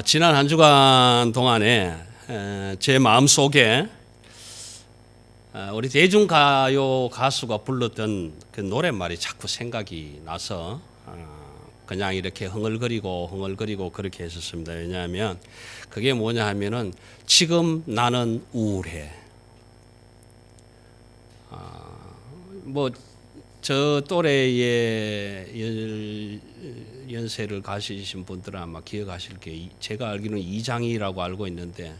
지난 한 주간 동안에 제 마음속에 우리 대중가요 가수가 불렀던 그 노랫말이 자꾸 생각이 나서 그냥 이렇게 흥얼거리고 그렇게 했었습니다. 왜냐하면 그게 뭐냐 하면은 지금 나는 우울해. 뭐 저 또래의 연세를 가지신 분들은 아마 기억하실 게 제가 알기로는 이장희라고 알고 있는데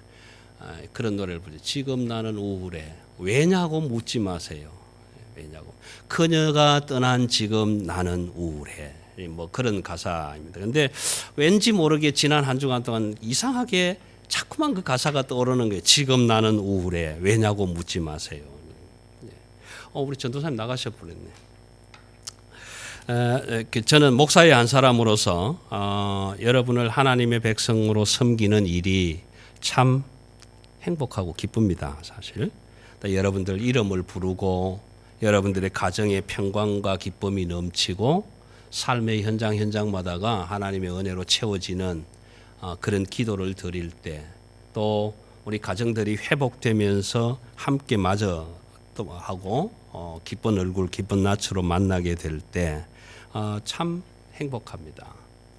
그런 노래를 부르죠. 지금 나는 우울해. 왜냐고 묻지 마세요. 왜냐고. 그녀가 떠난 지금 나는 우울해. 뭐 그런 가사입니다. 근데 왠지 모르게 지난 한 주간 동안 이상하게 자꾸만 그 가사가 떠오르는 거예요. 지금 나는 우울해. 왜냐고 묻지 마세요. 우리 전도사님 나가셔 버렸네. 저는 목사의 한 사람으로서 여러분을 하나님의 백성으로 섬기는 일이 참 행복하고 기쁩니다. 사실 여러분들 이름을 부르고 여러분들의 가정의 평강과 기쁨이 넘치고 삶의 현장마다가 하나님의 은혜로 채워지는 그런 기도를 드릴 때 또 우리 가정들이 회복되면서 함께 마저 또 하고 기쁜 얼굴 기쁜 낯으로 만나게 될 때 참 행복합니다.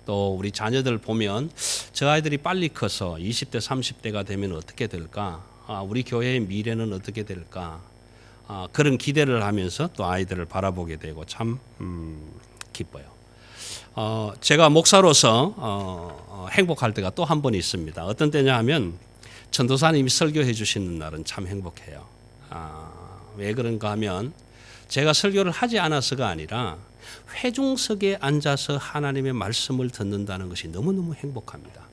또 우리 자녀들 보면 저 아이들이 빨리 커서 20대 30대가 되면 어떻게 될까? 우리 교회의 미래는 어떻게 될까? 그런 기대를 하면서 또 아이들을 바라보게 되고 참 기뻐요. 제가 목사로서 행복할 때가 또 한 번 있습니다. 어떤 때냐 하면 전도사님이 설교해 주시는 날은 참 행복해요. 왜 그런가 하면 제가 설교를 하지 않아서가 아니라 회중석에 앉아서 하나님의 말씀을 듣는다는 것이 너무너무 행복합니다.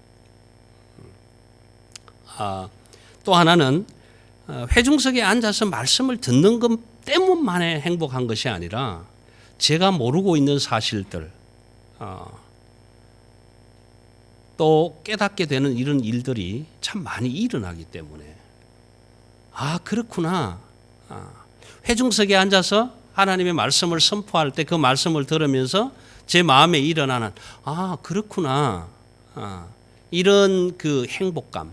또 하나는 회중석에 앉아서 말씀을 듣는 것 때문만에 행복한 것이 아니라 제가 모르고 있는 사실들 또 깨닫게 되는 이런 일들이 참 많이 일어나기 때문에 그렇구나. 회중석에 앉아서 하나님의 말씀을 선포할 때 그 말씀을 들으면서 제 마음에 일어나는 그렇구나. 이런 그 행복감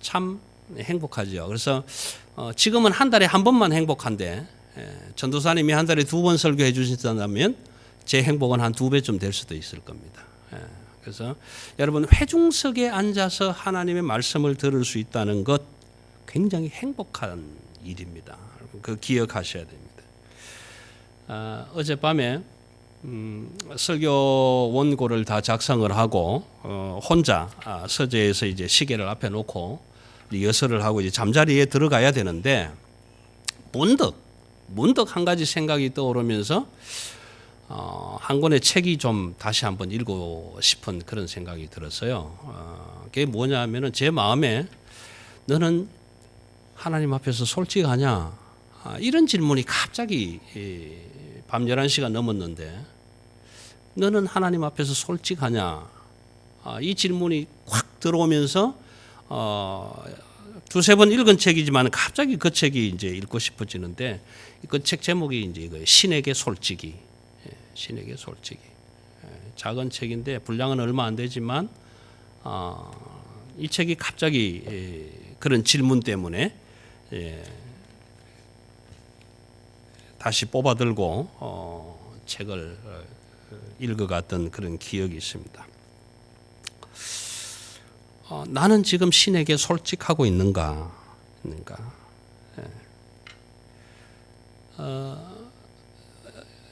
참 행복하죠. 그래서 지금은 한 달에 한 번만 행복한데 전도사님이 한 달에 2번 설교해 주신다면 제 행복은 한 2배쯤 될 수도 있을 겁니다. 그래서 여러분 회중석에 앉아서 하나님의 말씀을 들을 수 있다는 것 굉장히 행복한 일입니다. 그 기억하셔야 됩니다. 어젯밤에 설교 원고를 다 작성을 하고 혼자 서재에서 이제 시계를 앞에 놓고 리허설을 하고 이제 잠자리에 들어가야 되는데 문득 한 가지 생각이 떠오르면서 한 권의 책이 좀 다시 한번 읽고 싶은 그런 생각이 들었어요. 그게 뭐냐 하면은 제 마음에 너는 하나님 앞에서 솔직하냐? 이런 질문이 갑자기 밤 11시가 넘었는데 너는 하나님 앞에서 솔직하냐? 이 질문이 확 들어오면서 2-3번 읽은 책이지만 갑자기 그 책이 이제 읽고 싶어지는데 그 책 제목이 이제 이거예요. 신에게 솔직히. 신에게 솔직히. 작은 책인데 분량은 얼마 안 되지만 이 책이 갑자기 그런 질문 때문에 다시 뽑아들고 책을 읽어갔던 그런 기억이 있습니다. 나는 지금 신에게 솔직하고 있는가?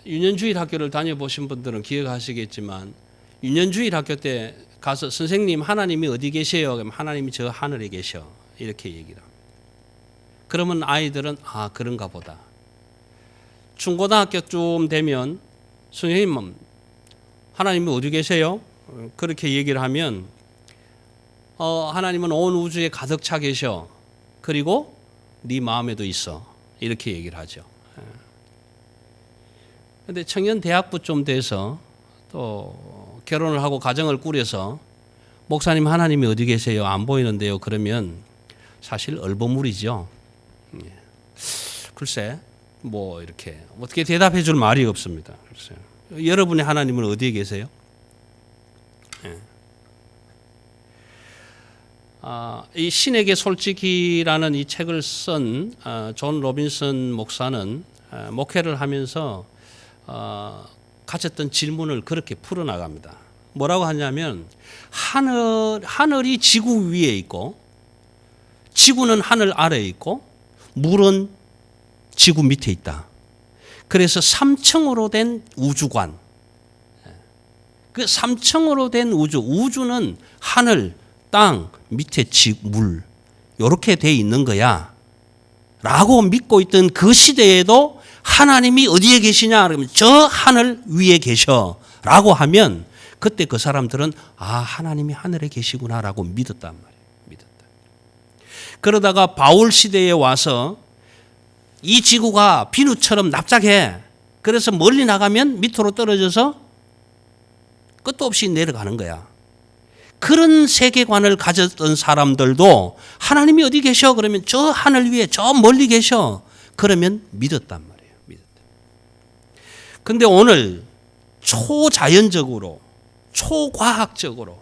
유년주일 학교를 다녀보신 분들은 기억하시겠지만 유년주일 학교 때 가서 선생님 하나님이 어디 계세요? 그러면 하나님이 저 하늘에 계셔. 이렇게 얘기를 합니다. 그러면 아이들은 그런가 보다. 중고등학교쯤 되면 선생님 하나님이 어디 계세요? 그렇게 얘기를 하면 하나님은 온 우주에 가득 차 계셔. 그리고 네 마음에도 있어. 이렇게 얘기를 하죠. 그런데 청년 대학부쯤 돼서 또 결혼을 하고 가정을 꾸려서 목사님 하나님이 어디 계세요? 안 보이는데요. 그러면 사실 얼버무리죠. 글쎄 뭐 이렇게 어떻게 대답해 줄 말이 없습니다. 글쎄. 여러분의 하나님은 어디에 계세요? 이 신에게 솔직히라는 이 책을 쓴 존 로빈슨 목사는 목회를 하면서 가졌던 질문을 그렇게 풀어나갑니다. 뭐라고 하냐면 하늘이 지구 위에 있고 지구는 하늘 아래에 있고 물은 지구 밑에 있다. 그래서 3층으로 된 우주관, 그 3층으로 된 우주는 하늘, 땅, 밑에 물 이렇게 돼 있는 거야 라고 믿고 있던 그 시대에도 하나님이 어디에 계시냐 그러면 저 하늘 위에 계셔 라고 하면 그때 그 사람들은 하나님이 하늘에 계시구나라고 믿었단 말이에요. 믿었다. 그러다가 바울 시대에 와서 이 지구가 비누처럼 납작해. 그래서 멀리 나가면 밑으로 떨어져서 끝도 없이 내려가는 거야. 그런 세계관을 가졌던 사람들도 하나님이 어디 계셔? 그러면 저 하늘 위에 저 멀리 계셔. 그러면 믿었단 말이에요. 믿었다. 근데 오늘 초자연적으로 초과학적으로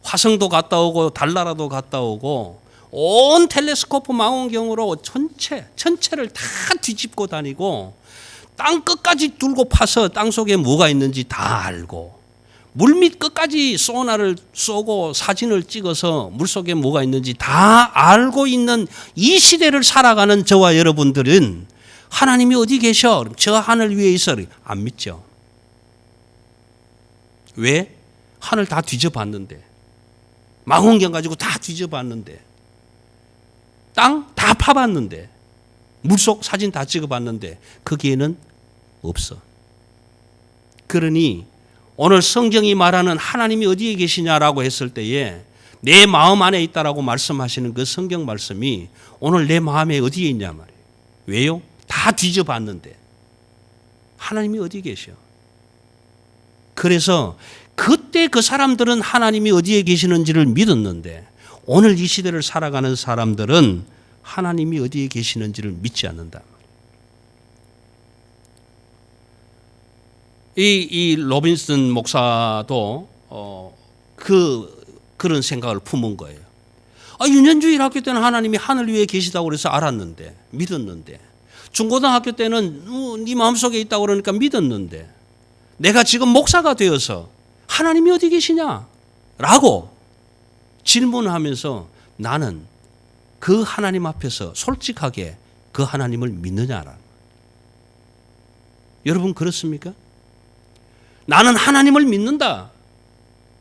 화성도 갔다 오고 달나라도 갔다 오고 온 텔레스코프 망원경으로 전체를 다 뒤집고 다니고 땅 끝까지 뚫고 파서 땅 속에 뭐가 있는지 다 알고 물밑 끝까지 소나를 쏘고 사진을 찍어서 물속에 뭐가 있는지 다 알고 있는 이 시대를 살아가는 저와 여러분들은 하나님이 어디 계셔? 저 하늘 위에 있어. 안 믿죠. 왜? 하늘 다 뒤져봤는데 망원경 가지고 다 뒤져봤는데 땅 다 파봤는데 물속 사진 다 찍어봤는데 거기에는 없어. 그러니 오늘 성경이 말하는 하나님이 어디에 계시냐라고 했을 때에 내 마음 안에 있다라고 말씀하시는 그 성경 말씀이 오늘 내 마음에 어디에 있냐 말이에요. 왜요? 다 뒤져봤는데 하나님이 어디 계셔? 그래서 그때 그 사람들은 하나님이 어디에 계시는지를 믿었는데 오늘 이 시대를 살아가는 사람들은 하나님이 어디에 계시는지를 믿지 않는다. 이 로빈슨 목사도 그런 생각을 품은 거예요. 유년주일 학교 때는 하나님이 하늘 위에 계시다고 그래서 알았는데 믿었는데 중고등학교 때는 네 마음속에 있다고 그러니까 믿었는데 내가 지금 목사가 되어서 하나님이 어디 계시냐라고 질문하면서 나는 그 하나님 앞에서 솔직하게 그 하나님을 믿느냐라. 여러분 그렇습니까? 나는 하나님을 믿는다.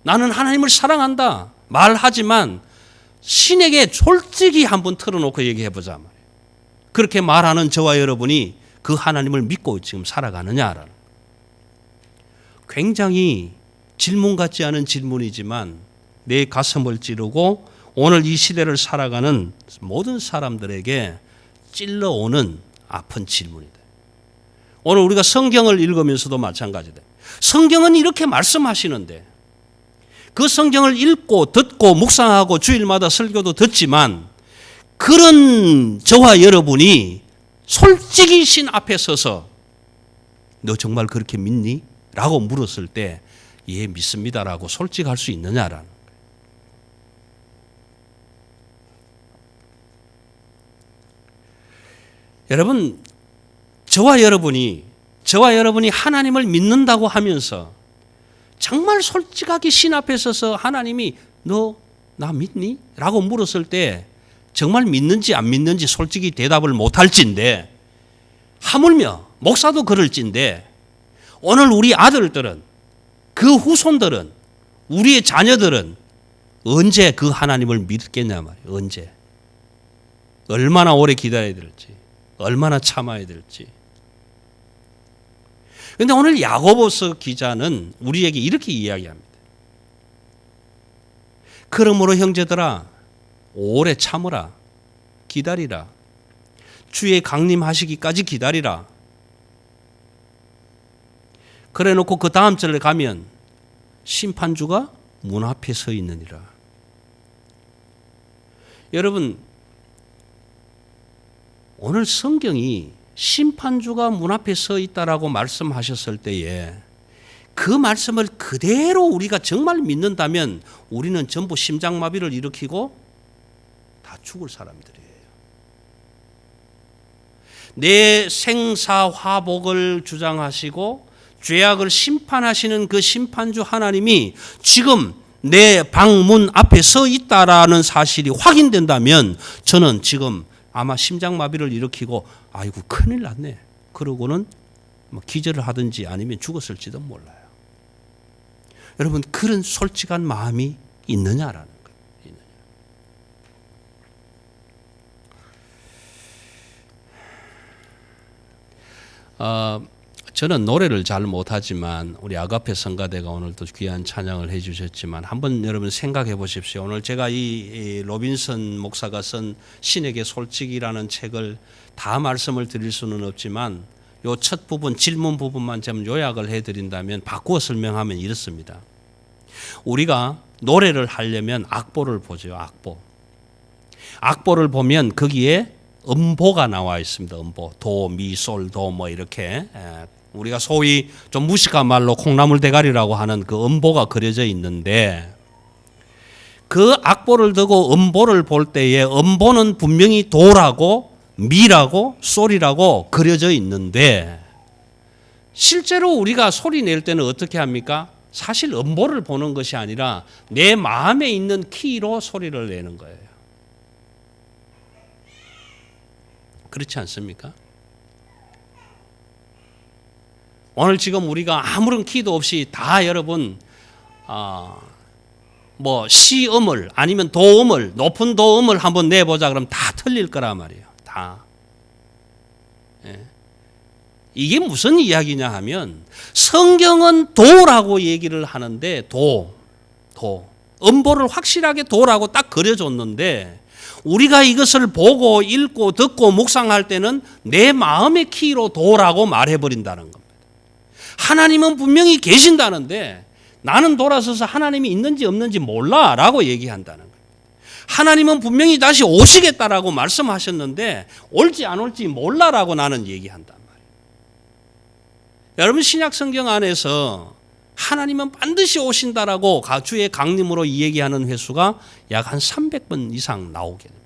나는 하나님을 사랑한다. 말하지만 신에게 솔직히 한번 틀어놓고 얘기해보자 말이에요. 그렇게 말하는 저와 여러분이 그 하나님을 믿고 지금 살아가느냐라는. 굉장히 질문 같지 않은 질문이지만 내 가슴을 찌르고 오늘 이 시대를 살아가는 모든 사람들에게 찔러오는 아픈 질문이다. 오늘 우리가 성경을 읽으면서도 마찬가지다. 성경은 이렇게 말씀하시는데 그 성경을 읽고 듣고 묵상하고 주일마다 설교도 듣지만 그런 저와 여러분이 솔직히 신 앞에 서서 너 정말 그렇게 믿니? 라고 물었을 때 예, 믿습니다라고 솔직할 수 있느냐라는 거예요. 여러분, 저와 여러분이 하나님을 믿는다고 하면서 정말 솔직하게 신 앞에 서서 하나님이 너 나 믿니? 라고 물었을 때 정말 믿는지 안 믿는지 솔직히 대답을 못할진데 하물며 목사도 그럴진데 오늘 우리 아들들은 그 후손들은 우리의 자녀들은 언제 그 하나님을 믿겠냐 말이에요. 언제? 얼마나 오래 기다려야 될지 얼마나 참아야 될지. 그런데 오늘 야고보서 기자는 우리에게 이렇게 이야기합니다. 그러므로 형제들아 오래 참으라 기다리라 주의 강림하시기까지 기다리라. 그래 놓고 그 다음 절에 가면 심판주가 문 앞에 서 있느니라. 여러분 오늘 성경이 심판주가 문 앞에 서 있다라고 말씀하셨을 때에 그 말씀을 그대로 우리가 정말 믿는다면 우리는 전부 심장마비를 일으키고 다 죽을 사람들이에요. 내 생사화복을 주장하시고 죄악을 심판하시는 그 심판주 하나님이 지금 내 방문 앞에 서 있다라는 사실이 확인된다면 저는 지금 아마 심장마비를 일으키고 아이고 큰일 났네. 그러고는 뭐 기절을 하든지 아니면 죽었을지도 몰라요. 여러분 그런 솔직한 마음이 있느냐라는 거예요. 저는 노래를 잘 못하지만 우리 아가페 성가대가 오늘 또 귀한 찬양을 해주셨지만 한번 여러분 생각해 보십시오. 오늘 제가 이 로빈슨 목사가 쓴 신에게 솔직이라는 책을 다 말씀을 드릴 수는 없지만 요 첫 부분 질문 부분만 좀 요약을 해드린다면 바꾸어 설명하면 이렇습니다. 우리가 노래를 하려면 악보를 보죠. 악보를 보면 거기에 음보가 나와 있습니다. 음보 도, 미, 솔, 도 뭐 이렇게 우리가 소위 좀 무식한 말로 콩나물 대가리라고 하는 그 음보가 그려져 있는데 그 악보를 두고 음보를 볼 때에 음보는 분명히 도라고 미라고 솔이라고 그려져 있는데 실제로 우리가 소리 낼 때는 어떻게 합니까? 사실 음보를 보는 것이 아니라 내 마음에 있는 키로 소리를 내는 거예요. 그렇지 않습니까? 오늘 지금 우리가 아무런 키도 없이 다 여러분 뭐 시음을 아니면 도음을 높은 도음을 한번 내보자 그러면 다 틀릴 거란 말이에요. 다. 예. 이게 무슨 이야기냐 하면 성경은 도라고 얘기를 하는데 도 음보를 확실하게 도라고 딱 그려줬는데 우리가 이것을 보고 읽고 듣고 묵상할 때는 내 마음의 키로 도라고 말해버린다는 겁니다. 하나님은 분명히 계신다는데 나는 돌아서서 하나님이 있는지 없는지 몰라 라고 얘기한다는 거예요. 하나님은 분명히 다시 오시겠다라고 말씀하셨는데 올지 안 올지 몰라라고 나는 얘기한단 말이에요. 여러분 신약 성경 안에서 하나님은 반드시 오신다라고 주의 강림으로 이 얘기하는 횟수가 약 한 300번 이상 나오게 됩니다.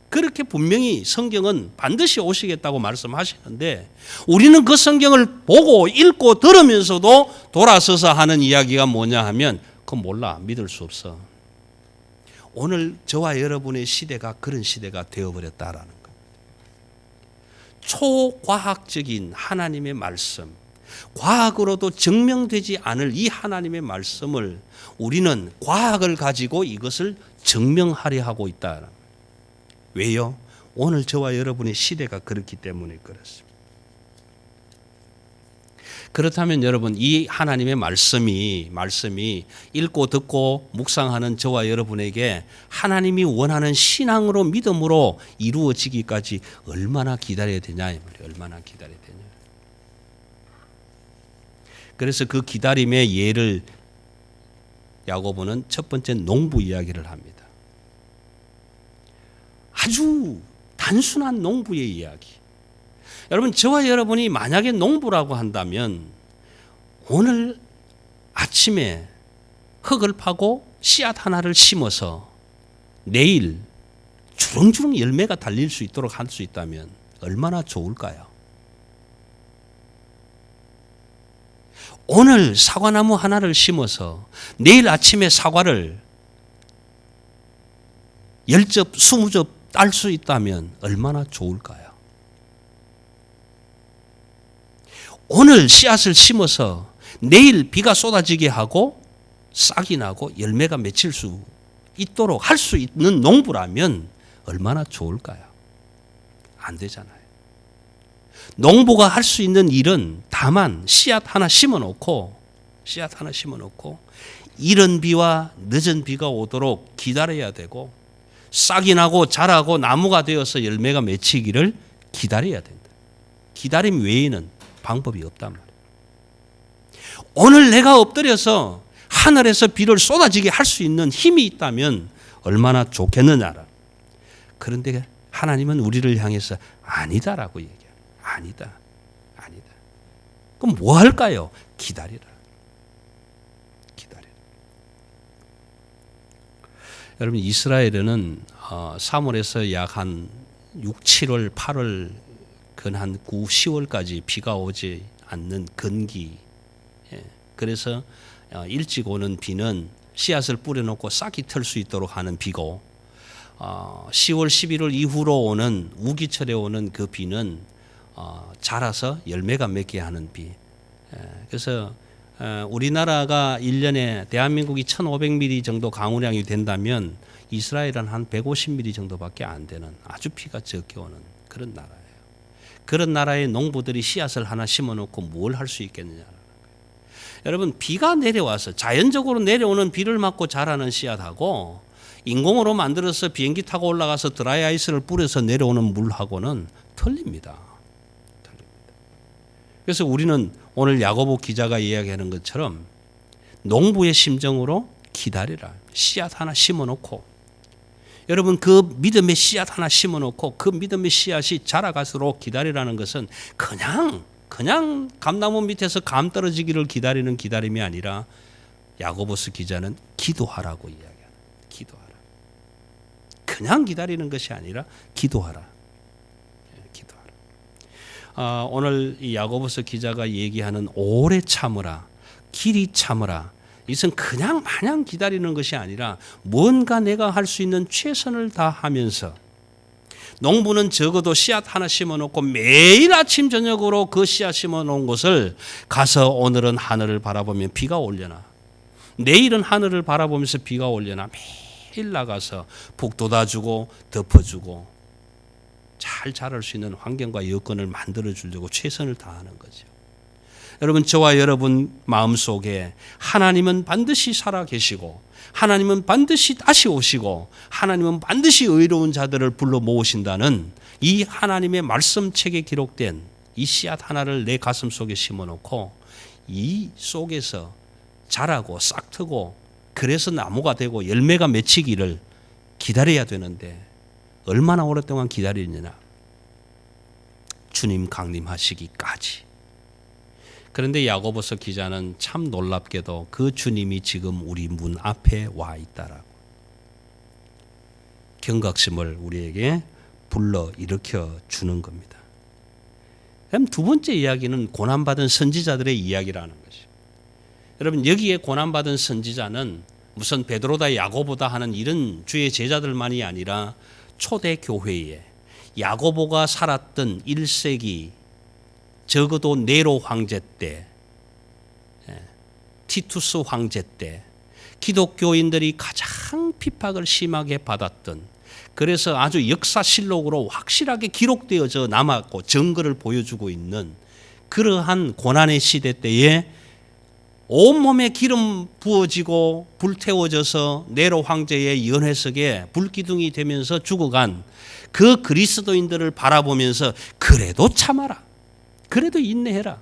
그렇게 분명히 성경은 반드시 오시겠다고 말씀하시는데 우리는 그 성경을 보고 읽고 들으면서도 돌아서서 하는 이야기가 뭐냐 하면 그건 몰라, 믿을 수 없어. 오늘 저와 여러분의 시대가 그런 시대가 되어버렸다라는 것. 초과학적인 하나님의 말씀, 과학으로도 증명되지 않을 이 하나님의 말씀을 우리는 과학을 가지고 이것을 증명하려 하고 있다. 왜요? 오늘 저와 여러분의 시대가 그렇기 때문에 그렇습니다. 그렇다면 여러분 이 하나님의 말씀이 읽고 듣고 묵상하는 저와 여러분에게 하나님이 원하는 신앙으로 믿음으로 이루어지기까지 얼마나 기다려야 되냐 이 말이에요. 얼마나 기다려야 되냐. 그래서 그 기다림의 예를 야고보는 첫 번째 농부 이야기를 합니다. 아주 단순한 농부의 이야기. 여러분 저와 여러분이 만약에 농부라고 한다면 오늘 아침에 흙을 파고 씨앗 하나를 심어서 내일 주렁주렁 열매가 달릴 수 있도록 할 수 있다면 얼마나 좋을까요? 오늘 사과나무 하나를 심어서 내일 아침에 사과를 10접, 20접 딸 수 있다면 얼마나 좋을까요? 오늘 씨앗을 심어서 내일 비가 쏟아지게 하고 싹이 나고 열매가 맺힐 수 있도록 할 수 있는 농부라면 얼마나 좋을까요? 안 되잖아요. 농부가 할 수 있는 일은 다만 씨앗 하나 심어놓고 이른 비와 늦은 비가 오도록 기다려야 되고 싹이 나고 자라고 나무가 되어서 열매가 맺히기를 기다려야 된다. 기다림 외에는 방법이 없단 말이에요. 오늘 내가 엎드려서 하늘에서 비를 쏟아지게 할 수 있는 힘이 있다면 얼마나 좋겠느냐라. 그런데 하나님은 우리를 향해서 아니다라고 얘기해요. 아니다. 그럼 뭐 할까요? 기다리라. 기다리라. 여러분 이스라엘에는 3월에서 약 한 6, 7월, 8월 한 9, 10월까지 비가 오지 않는 건기. 그래서 일찍 오는 비는 씨앗을 뿌려놓고 싹이 틀 수 있도록 하는 비고 10월, 11월 이후로 오는 우기철에 오는 그 비는 자라서 열매가 맺게 하는 비. 그래서 우리나라가 1년에 대한민국이 1,500mm 정도 강우량이 된다면 이스라엘은 한 150mm 정도밖에 안 되는 아주 비가 적게 오는 그런 나라예요. 그런 나라의 농부들이 씨앗을 하나 심어놓고 뭘 할 수 있겠느냐. 여러분 비가 내려와서 자연적으로 내려오는 비를 맞고 자라는 씨앗하고 인공으로 만들어서 비행기 타고 올라가서 드라이 아이스를 뿌려서 내려오는 물하고는 틀립니다. 그래서 우리는 오늘 야고보 기자가 이야기하는 것처럼 농부의 심정으로 기다리라. 씨앗 하나 심어놓고 여러분 그 믿음의 씨앗 하나 심어놓고 그 믿음의 씨앗이 자라갈수록 기다리라는 것은 그냥 감나무 밑에서 감 떨어지기를 기다리는 기다림이 아니라 야고보스 기자는 기도하라고 이야기하는 기도하라. 그냥 기다리는 것이 아니라 기도하라. 기도하라. 오늘 이 야고보스 기자가 얘기하는 오래 참으라, 길이 참으라. 이것은 그냥 마냥 기다리는 것이 아니라 뭔가 내가 할 수 있는 최선을 다하면서 농부는 적어도 씨앗 하나 심어놓고 매일 아침 저녁으로 그 씨앗 심어놓은 곳을 가서 오늘은 하늘을 바라보며 비가 올려나 내일은 하늘을 바라보면서 비가 올려나 매일 나가서 복 돋아주고 덮어주고 잘 자랄 수 있는 환경과 여건을 만들어 주려고 최선을 다하는 거죠. 여러분 저와 여러분 마음속에 하나님은 반드시 살아 계시고 하나님은 반드시 다시 오시고 하나님은 반드시 의로운 자들을 불러 모으신다는 이 하나님의 말씀책에 기록된 이 씨앗 하나를 내 가슴 속에 심어놓고 이 속에서 자라고 싹트고 그래서 나무가 되고 열매가 맺히기를 기다려야 되는데 얼마나 오랫동안 기다리느냐. 주님 강림하시기까지. 그런데 야고보서 기자는 참 놀랍게도 그 주님이 지금 우리 문 앞에 와 있다라고 경각심을 우리에게 불러 일으켜 주는 겁니다. 그럼 두 번째 이야기는 고난받은 선지자들의 이야기라는 것이죠. 여러분 여기에 고난받은 선지자는 무슨 베드로다 야고보다 하는 이런 주의 제자들만이 아니라 초대 교회에 야고보가 살았던 1세기 적어도 네로 황제 때, 티투스 황제 때 기독교인들이 가장 핍박을 심하게 받았던 그래서 아주 역사실록으로 확실하게 기록되어져 남았고 증거를 보여주고 있는 그러한 고난의 시대 때에 온몸에 기름 부어지고 불태워져서 네로 황제의 연회석에 불기둥이 되면서 죽어간 그 그리스도인들을 바라보면서 그래도 참아라. 그래도 인내해라.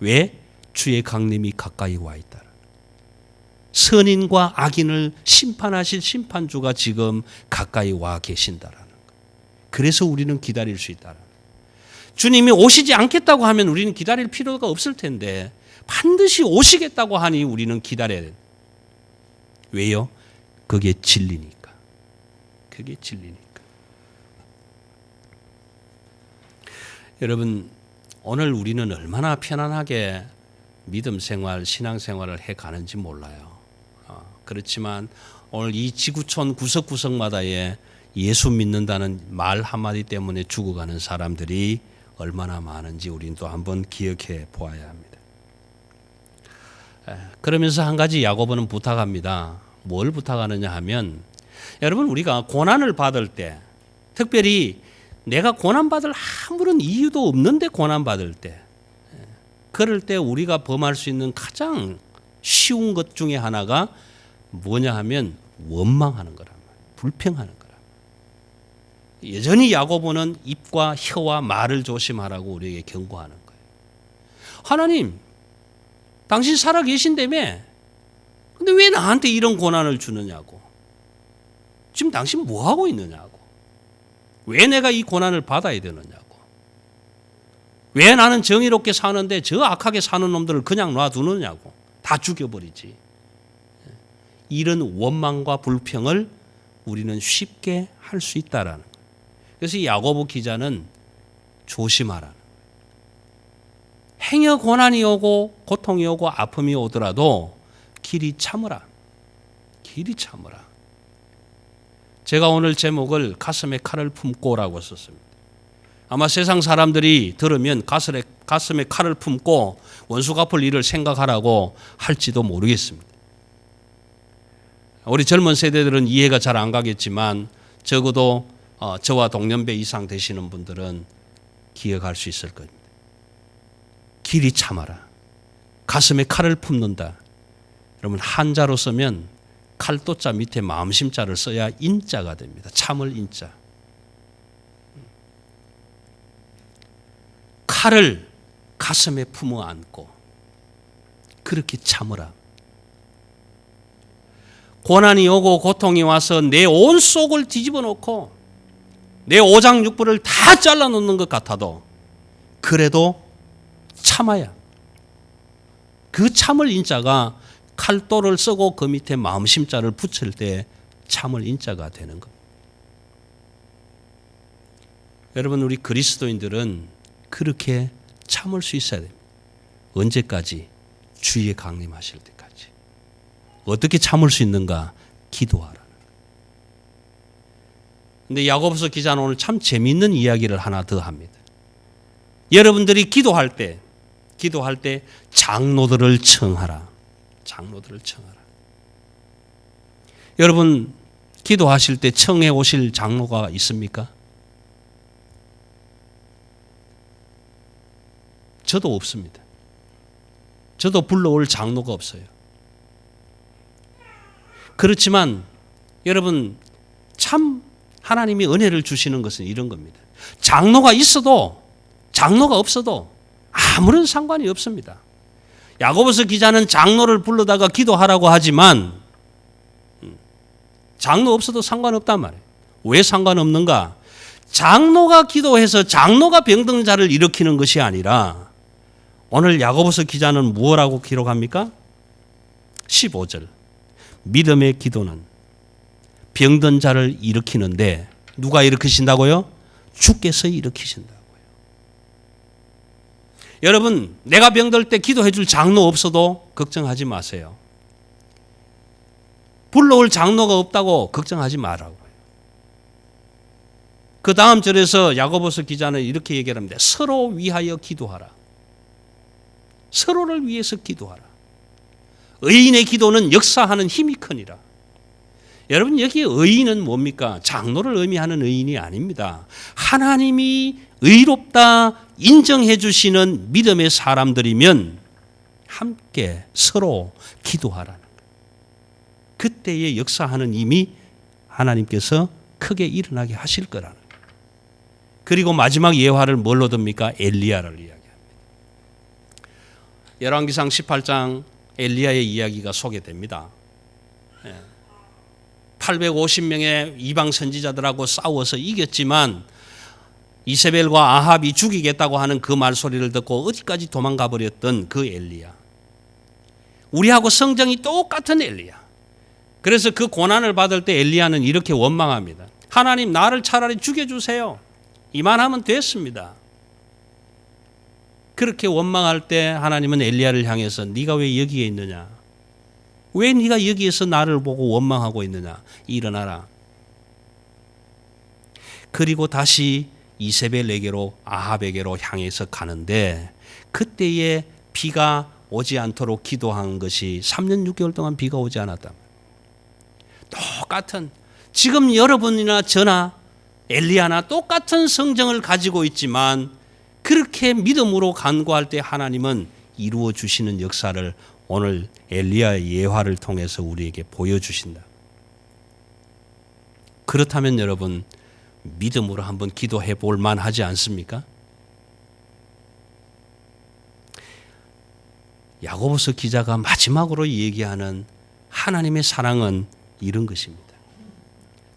왜? 주의 강림이 가까이 와 있다. 선인과 악인을 심판하실 심판주가 지금 가까이 와 계신다라는 것. 그래서 우리는 기다릴 수 있다라는 것. 주님이 오시지 않겠다고 하면 우리는 기다릴 필요가 없을 텐데 반드시 오시겠다고 하니 우리는 기다려야 돼. 왜요? 그게 진리니까. 그게 진리니까. 여러분 오늘 우리는 얼마나 편안하게 믿음 생활, 신앙 생활을 해 가는지 몰라요. 그렇지만 오늘 이 지구촌 구석구석마다에 예수 믿는다는 말 한마디 때문에 죽어가는 사람들이 얼마나 많은지 우리는 또 한번 기억해 보아야 합니다. 그러면서 한 가지 야고보는 부탁합니다. 뭘 부탁하느냐 하면 여러분 우리가 고난을 받을 때 특별히 내가 고난받을 아무런 이유도 없는데 고난받을 때 그럴 때 우리가 범할 수 있는 가장 쉬운 것 중에 하나가 뭐냐 하면 원망하는 거란 말이에요. 불평하는 거란 말이에요. 여전히 야고보는 입과 혀와 말을 조심하라고 우리에게 경고하는 거예요. 하나님 당신 살아 계신다며 근데 왜 나한테 이런 고난을 주느냐고. 지금 당신 뭐 하고 있느냐고. 왜 내가 이 고난을 받아야 되느냐고. 왜 나는 정의롭게 사는데 저 악하게 사는 놈들을 그냥 놔두느냐고. 다 죽여버리지. 이런 원망과 불평을 우리는 쉽게 할 수 있다라는 거예요. 그래서 이 야고보 기자는 조심하라는 거예요. 행여 고난이 오고 고통이 오고 아픔이 오더라도 길이 참으라. 길이 참으라. 제가 오늘 제목을 가슴에 칼을 품고라고 썼습니다. 아마 세상 사람들이 들으면 가슴에 칼을 품고 원수 갚을 일을 생각하라고 할지도 모르겠습니다. 우리 젊은 세대들은 이해가 잘 안 가겠지만 적어도 저와 동년배 이상 되시는 분들은 기억할 수 있을 겁니다. 길이 참아라. 가슴에 칼을 품는다. 여러분 한자로 쓰면 칼도자 밑에 마음심자를 써야 인자가 됩니다. 참을 인자. 칼을 가슴에 품어 안고 그렇게 참으라. 고난이 오고 고통이 와서 내 온 속을 뒤집어 놓고 내 오장육부를 다 잘라 놓는 것 같아도 그래도 참아야. 그 참을 인자가 칼도를 쓰고 그 밑에 마음심자를 붙일 때 참을 인자가 되는 겁니다. 여러분 우리 그리스도인들은 그렇게 참을 수 있어야 됩니다. 언제까지? 주의 강림하실 때까지. 어떻게 참을 수 있는가? 기도하라. 근데 야고보서 기자는 오늘 참 재미있는 이야기를 하나 더 합니다. 여러분들이 기도할 때 장로들을 청하라. 장로들을 청하라. 여러분 기도하실 때 청해 오실 장로가 있습니까? 저도 없습니다. 저도 불러올 장로가 없어요. 그렇지만 여러분 참 하나님이 은혜를 주시는 것은 이런 겁니다. 장로가 있어도 장로가 없어도 아무런 상관이 없습니다. 야고보서 기자는 장로를 불러다가 기도하라고 하지만 장로 없어도 상관없단 말이에요. 왜 상관없는가? 장로가 기도해서 장로가 병든 자를 일으키는 것이 아니라 오늘 야고보서 기자는 무엇라고 기록합니까? 15절. 믿음의 기도는 병든 자를 일으키는데 누가 일으키신다고요? 주께서 일으키신다고요. 여러분 내가 병들 때 기도해 줄 장로 없어도 걱정하지 마세요. 불러올 장로가 없다고 걱정하지 말라고요. 그 다음 절에서 야고보서 기자는 이렇게 얘기를 합니다. 서로 위하여 기도하라. 서로를 위해서 기도하라. 의인의 기도는 역사하는 힘이 크니라. 여러분 여기 의인은 뭡니까? 장로를 의미하는 의인이 아닙니다. 하나님이 의롭다 인정해 주시는 믿음의 사람들이면 함께 서로 기도하라는 거예요. 그때의 역사하는 힘이 하나님께서 크게 일어나게 하실 거라는 거예요. 그리고 마지막 예화를 뭘로 듭니까? 엘리야를 이야기합니다. 열왕기상 18장 엘리야의 이야기가 소개됩니다. 850명의 이방 선지자들하고 싸워서 이겼지만 이세벨과 아합이 죽이겠다고 하는 그 말소리를 듣고 어디까지 도망가 버렸던 그 엘리야. 우리하고 성정이 똑같은 엘리야. 그래서 그 고난을 받을 때 엘리야는 이렇게 원망합니다. 하나님 나를 차라리 죽여주세요. 이만하면 됐습니다. 그렇게 원망할 때 하나님은 엘리야를 향해서 네가 왜 여기에 있느냐? 왜 네가 여기에서 나를 보고 원망하고 있느냐? 일어나라. 그리고 다시 이세벨에게로 아합에게로 향해서 가는데 그때에 비가 오지 않도록 기도한 것이 3년 6개월 동안 비가 오지 않았다. 똑같은 지금 여러분이나 저나 엘리야나 똑같은 성정을 가지고 있지만 그렇게 믿음으로 간구할 때 하나님은 이루어 주시는 역사를 오늘 엘리야의 예화를 통해서 우리에게 보여주신다. 그렇다면 여러분 믿음으로 한번 기도해 볼 만하지 않습니까? 야고보서 기자가 마지막으로 얘기하는 하나님의 사랑은 이런 것입니다.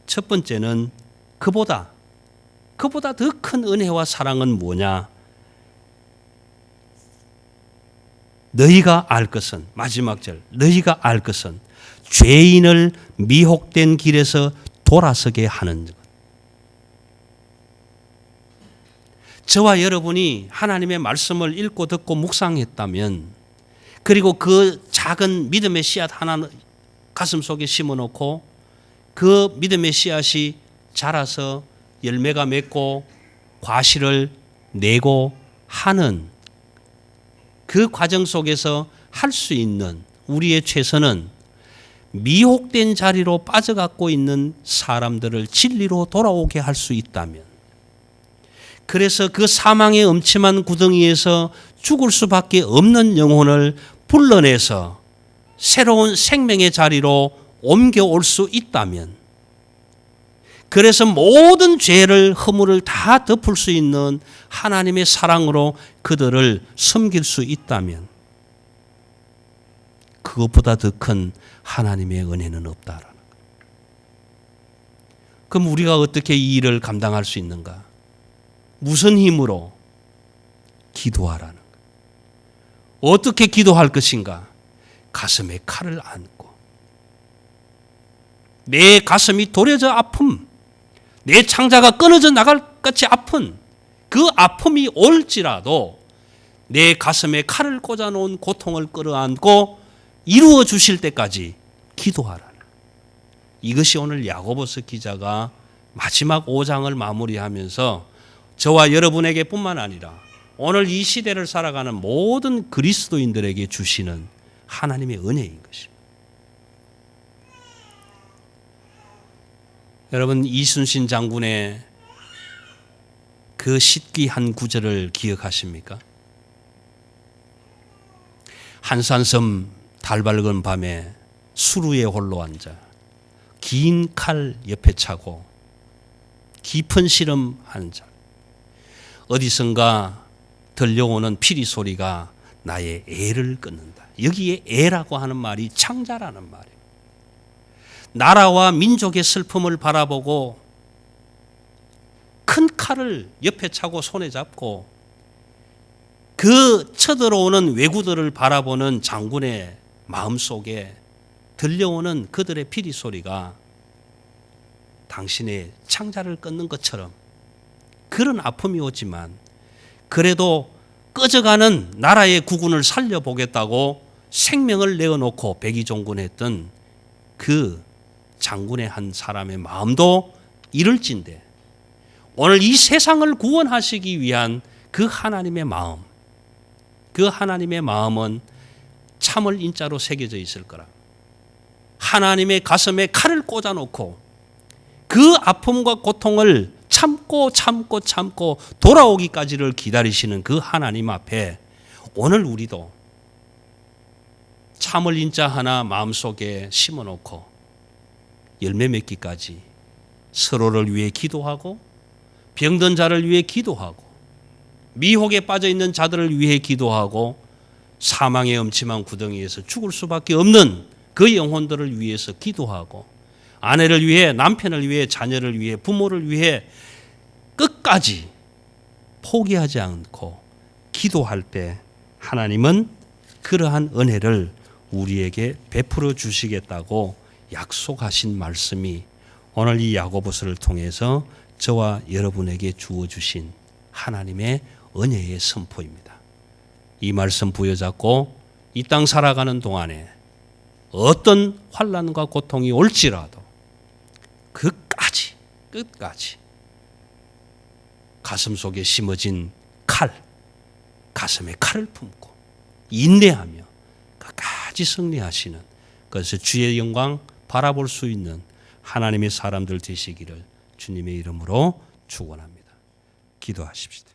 첫 번째는 그보다 더 큰 은혜와 사랑은 뭐냐? 너희가 알 것은, 마지막 절, 너희가 알 것은 죄인을 미혹된 길에서 돌아서게 하는 것. 저와 여러분이 하나님의 말씀을 읽고 듣고 묵상했다면, 그리고 그 작은 믿음의 씨앗 하나 가슴 속에 심어놓고 그 믿음의 씨앗이 자라서 열매가 맺고 과실을 내고 하는 그 과정 속에서 할 수 있는 우리의 최선은 미혹된 자리로 빠져갖고 있는 사람들을 진리로 돌아오게 할 수 있다면, 그래서 그 사망의 음침한 구덩이에서 죽을 수밖에 없는 영혼을 불러내서 새로운 생명의 자리로 옮겨올 수 있다면, 그래서 모든 죄를 허물을 다 덮을 수 있는 하나님의 사랑으로 그들을 섬길 수 있다면, 그것보다 더 큰 하나님의 은혜는 없다라는 거예요. 그럼 우리가 어떻게 이 일을 감당할 수 있는가? 무슨 힘으로? 기도하라는 거예요. 어떻게 기도할 것인가? 가슴에 칼을 안고, 내 가슴이 도려져 아픔, 내 창자가 끊어져 나갈 같이 아픈 그 아픔이 올지라도 내 가슴에 칼을 꽂아놓은 고통을 끌어안고 이루어 주실 때까지 기도하라. 이것이 오늘 야고보서 기자가 마지막 5장을 마무리하면서 저와 여러분에게 뿐만 아니라 오늘 이 시대를 살아가는 모든 그리스도인들에게 주시는 하나님의 은혜인 것입니다. 여러분, 이순신 장군의 그 십기한 구절을 기억하십니까? 한산섬 달 밝은 밤에 수루에 홀로 앉아 긴 칼 옆에 차고 깊은 시름하는 자, 어디선가 들려오는 피리 소리가 나의 애를 끊는다. 여기에 애라고 하는 말이 창자라는 말이에요. 나라와 민족의 슬픔을 바라보고 큰 칼을 옆에 차고 손에 잡고 그 쳐들어오는 왜구들을 바라보는 장군의 마음속에 들려오는 그들의 피리 소리가 당신의 창자를 끊는 것처럼 그런 아픔이 오지만, 그래도 꺼져가는 나라의 국군을 살려보겠다고 생명을 내어놓고 백의종군했던 그 장군의 한 사람의 마음도 이럴진데, 오늘 이 세상을 구원하시기 위한 그 하나님의 마음, 그 하나님의 마음은 참을 인자로 새겨져 있을 거라. 하나님의 가슴에 칼을 꽂아놓고 그 아픔과 고통을 참고 돌아오기까지를 기다리시는 그 하나님 앞에 오늘 우리도 참을 인자 하나 마음속에 심어놓고 열매 맺기까지 서로를 위해 기도하고, 병든 자를 위해 기도하고, 미혹에 빠져있는 자들을 위해 기도하고, 사망의 음침한 구덩이에서 죽을 수밖에 없는 그 영혼들을 위해서 기도하고, 아내를 위해, 남편을 위해, 자녀를 위해, 부모를 위해 끝까지 포기하지 않고 기도할 때 하나님은 그러한 은혜를 우리에게 베풀어 주시겠다고 약속하신 말씀이 오늘 이 야고보서를 통해서 저와 여러분에게 주어주신 하나님의 은혜의 선포입니다. 이 말씀 부여잡고 이 땅 살아가는 동안에 어떤 환난과 고통이 올지라도 끝까지 가슴 속에 심어진 칼, 가슴에 칼을 품고 인내하며 끝까지 승리하시는, 그래서 주의 영광 바라볼 수 있는 하나님의 사람들 되시기를 주님의 이름으로 축원합니다. 기도하십시다.